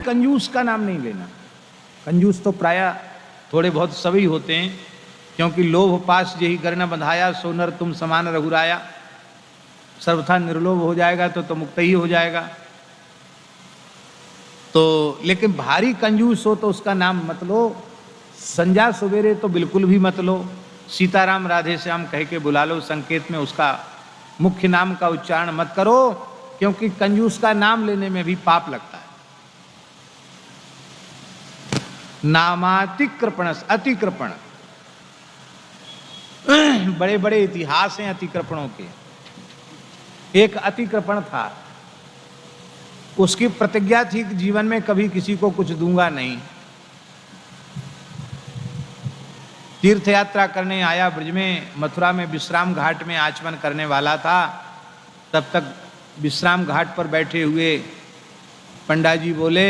कंजूस का नाम नहीं लेना। कंजूस तो प्रायः थोड़े बहुत सभी होते हैं, क्योंकि लोभ पास यही करना बंधाया, सोनर तुम समान रघुराया। सर्वथा निर्लोभ हो जाएगा तो मुक्त ही हो जाएगा। तो लेकिन भारी कंजूस हो तो उसका नाम मत लो। संध्या सवेरे तो बिल्कुल भी मत लो। सीताराम राधे श्याम कह के बुला लो, संकेत में उसका मुख्य नाम का उच्चारण मत करो, क्योंकि कंजूस का नाम लेने में भी पाप लगता है। नामातिकृपण, अतिकृपण, बड़े बड़े इतिहास हैं अतिकृपणों के। एक अतिकृपण था, उसकी प्रतिज्ञा थी कि जीवन में कभी किसी को कुछ दूंगा नहीं। तीर्थ यात्रा करने आया ब्रज में, मथुरा में विश्राम घाट में आचमन करने वाला था। तब तक विश्राम घाट पर बैठे हुए पंडा जी बोले,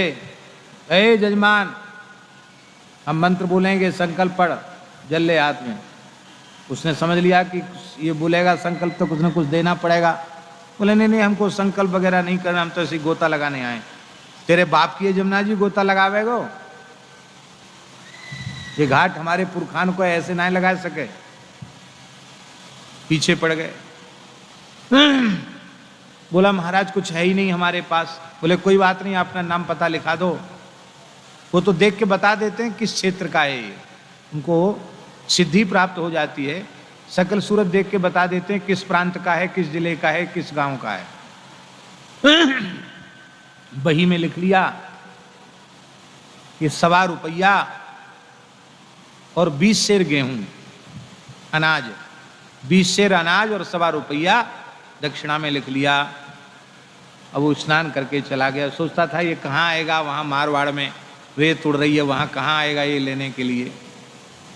ए जजमान, हम मंत्र बोलेंगे, संकल्प पढ़, जल ले हाथ में। उसने समझ लिया कि ये बोलेगा संकल्प तो कुछ न कुछ देना पड़ेगा। बोले नहीं नहीं, हमको संकल्प वगैरह नहीं करना, हम तो ऐसे गोता लगाने आए। तेरे बाप की जमुना जी गोता लगावेगो? ये घाट हमारे पुरखान को ऐसे नहीं लगा सके। पीछे पड़ गए। बोला महाराज कुछ है ही नहीं हमारे पास। बोले कोई बात नहीं, अपना नाम पता लिखा दो। वो तो देख के बता देते हैं किस क्षेत्र का है ये, उनको सिद्धि प्राप्त हो जाती है। सकल सूरत देख के बता देते हैं किस प्रांत का है, किस जिले का है, किस गांव का है। बही में लिख लिया कि 1.25 रुपया और 20 सेर गेहूं अनाज, 20 सेर अनाज और 1.25 रुपया दक्षिणा में लिख लिया। अब वो स्नान करके चला गया। सोचता था ये कहाँ आएगा, वहाँ मारवाड़ में रेत उड़ रही है, वहाँ कहाँ आएगा ये लेने के लिए।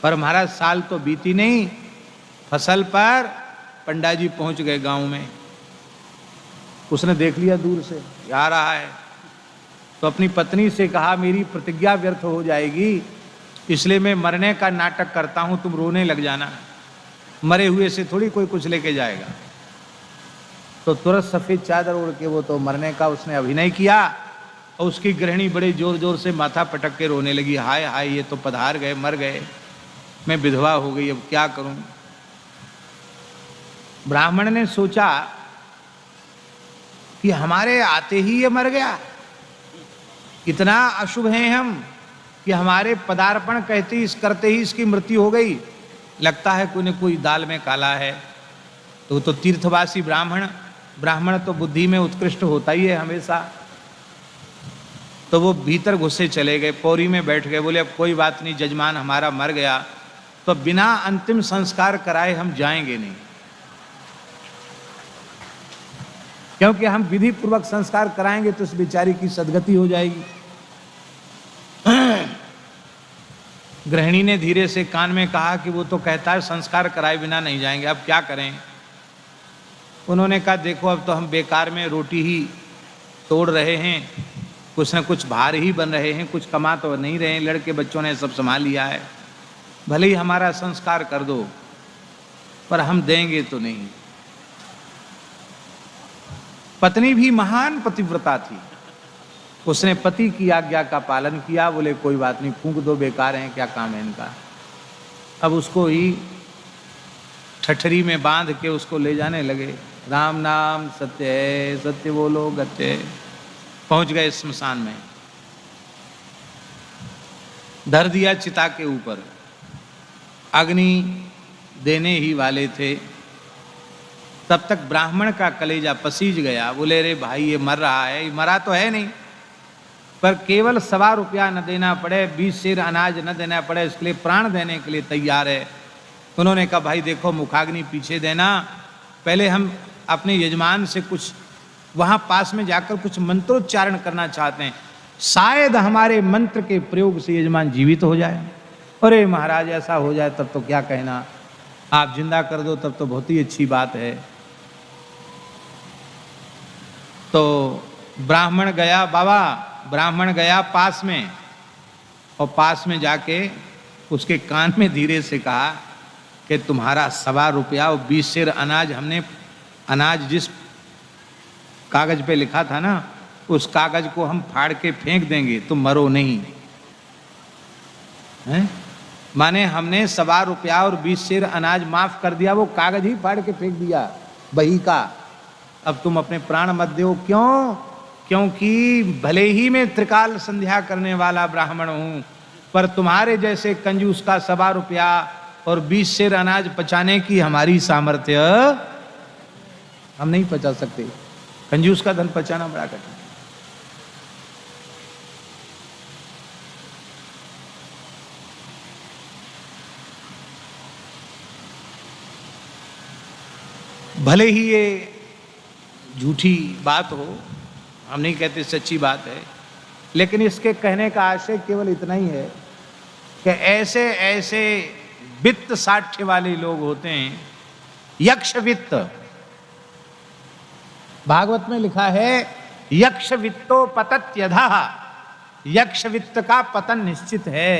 पर महाराज साल तो बीती नहीं, फसल पर पंडा जी पहुँच गए गांव में। उसने देख लिया दूर से आ रहा है, तो अपनी पत्नी से कहा मेरी प्रतिज्ञा व्यर्थ हो जाएगी, इसलिए मैं मरने का नाटक करता हूँ, तुम रोने लग जाना। मरे हुए से थोड़ी कोई कुछ लेके जाएगा। तो तुरंत सफ़ेद चादर ओढ़ के वो तो मरने का उसने अभिनय किया, और उसकी गृहिणी बड़े जोर जोर से माथा पटक के रोने लगी, हाय हाय ये तो पधार गए, मर गए, मैं विधवा हो गई, अब क्या करूं। ब्राह्मण ने सोचा कि हमारे आते ही ये मर गया, इतना अशुभ हैं हम कि हमारे पदार्पण कहते ही करते ही इसकी मृत्यु हो गई। लगता है कोई न कोई दाल में काला है। तो तीर्थवासी ब्राह्मण तो बुद्धि में उत्कृष्ट होता ही है हमेशा। तो वो भीतर घुसे चले गए, पौरी में बैठ गए। बोले अब कोई बात नहीं, जजमान हमारा मर गया तो बिना अंतिम संस्कार कराए हम जाएंगे नहीं, क्योंकि हम विधि पूर्वक संस्कार कराएंगे तो उस बेचारी की सदगति हो जाएगी। गृहिणी ने धीरे से कान में कहा कि वो तो कहता है संस्कार कराए बिना नहीं जाएंगे, अब क्या करें। उन्होंने कहा देखो अब तो हम बेकार में रोटी ही तोड़ रहे हैं, कुछ न कुछ भार ही बन रहे हैं, कुछ कमा तो नहीं रहे हैं, लड़के बच्चों ने सब संभाल लिया है, भले ही हमारा संस्कार कर दो, पर हम देंगे तो नहीं। पत्नी भी महान पतिव्रता थी, उसने पति की आज्ञा का पालन किया। बोले कोई बात नहीं, फूंक दो, बेकार हैं, क्या काम है इनका। अब उसको ही ठठरी में बांध के उसको ले जाने लगे। राम नाम सत्य है, सत्य बोलो गत्य है। पहुंच गए स्मशान में, धर दिया चिता के ऊपर, अग्नि देने ही वाले थे। तब तक ब्राह्मण का कलेजा पसीज गया। बोले रे भाई ये मर रहा है, ये मरा तो है नहीं, पर केवल 1.25 रुपया न देना पड़े, 20 सेर अनाज न देना पड़े, इसके लिए प्राण देने के लिए तैयार है। उन्होंने कहा भाई देखो मुखाग्नि पीछे देना, पहले हम अपने यजमान से कुछ वहाँ पास में जाकर कुछ मंत्रोच्चारण करना चाहते हैं, शायद हमारे मंत्र के प्रयोग से यजमान जीवित हो जाए। अरे महाराज ऐसा हो जाए तब तो क्या कहना, आप जिंदा कर दो तब तो बहुत ही अच्छी बात है। तो ब्राह्मण गया, बाबा ब्राह्मण गया पास में, और पास में जाके उसके कान में धीरे से कहा कि तुम्हारा 1.25 रुपया और 20 सेर अनाज, हमने अनाज जिस कागज पे लिखा था ना उस कागज को हम फाड़ के फेंक देंगे, तुम मरो नहीं। हैं? माने हमने 1.25 रुपया और 20 सेर अनाज माफ कर दिया, वो कागज ही फाड़ के फेंक दिया बही का। अब तुम अपने प्राण मत दो। क्यों? क्योंकि भले ही मैं त्रिकाल संध्या करने वाला ब्राह्मण हूं, पर तुम्हारे जैसे कंजूस का 1.25 रुपया और 20 सेर अनाज पचाने की हमारी सामर्थ्य हम नहीं पचा सकते। कंजूस का धन पचाना बड़ा कठिन। भले ही ये झूठी बात हो, हम नहीं कहते सच्ची बात है, लेकिन इसके कहने का आशय केवल इतना ही है कि ऐसे ऐसे वित्त साठ्य वाले लोग होते हैं, यक्ष वित्त। भागवत में लिखा है यक्ष वित्तो पतत्यधः, यक्ष वित्त का पतन निश्चित है।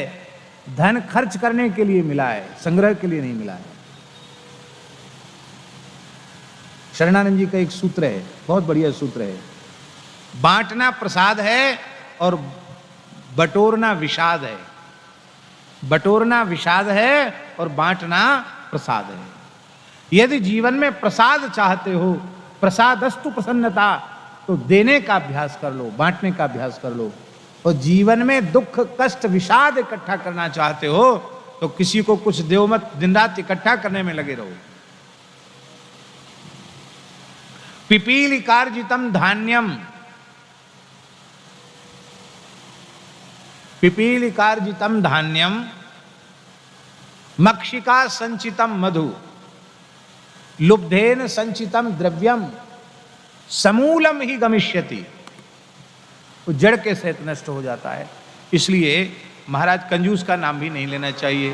धन खर्च करने के लिए मिला है, संग्रह के लिए नहीं मिला है। शरणानंद जी का एक सूत्र है, बहुत बढ़िया सूत्र है, बांटना प्रसाद है और बटोरना विषाद है। बटोरना विषाद है और बांटना प्रसाद है। यदि जीवन में प्रसाद चाहते हो, प्रसादस्तु प्रसन्नता, तो देने का अभ्यास कर लो, बांटने का अभ्यास कर लो। और जीवन में दुख कष्ट विषाद इकट्ठा करना चाहते हो तो किसी को कुछ देव मत, दिन रात इकट्ठा करने में लगे रहो। पिपीलिकार्जितम धान्यम, पिपीलिकार्जितम धान्यम मक्षिका संचितम मधु लुब्धेन संचितम द्रव्यम समूलम ही गमिष्यति। वो जड़ के सहित नष्ट हो जाता है। इसलिए महाराज कंजूस का नाम भी नहीं लेना चाहिए।